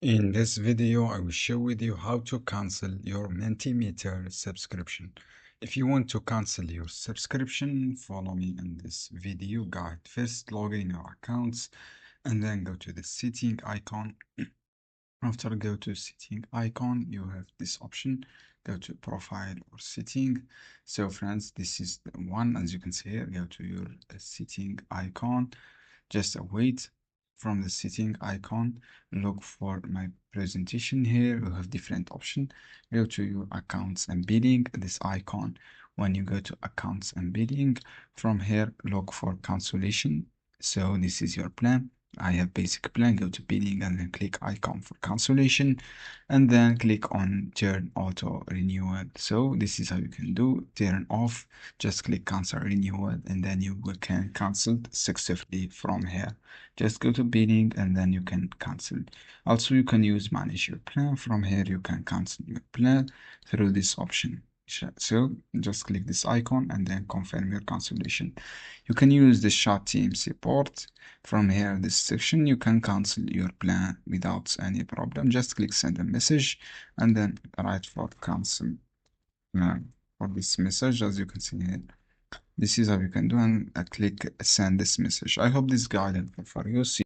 In this video, I will share with you how to cancel your Mentimeter subscription. If you want to cancel your subscription, follow me in this video guide. First, log in your accounts and then go to the setting icon. After go to setting icon, you have this option. Go to profile or setting. So friends, this is the one. As you can see here, go to your setting icon. Just wait. From the setting icon, look for my presentation. Here you have different options. Go to your accounts and billing, this icon. When you go to accounts and billing, from here look for cancellation. So this is your plan. I have basic plan. Go to billing and then click icon for cancellation, and then click on turn auto renewal. So this is how you can do turn off. Just click cancel renewal, and then you can cancel successfully from here. Just go to billing and then you can cancel. Also, you can use manage your plan. From here you can cancel your plan through this option. So just click this icon and then confirm your cancellation. You can use the chat team support. From here, this section, you can cancel your plan without any problem. Just click send a message and then write for cancel for this message. As you can see here, this is how you can do, and click send this message. I hope this guide helpful for you. See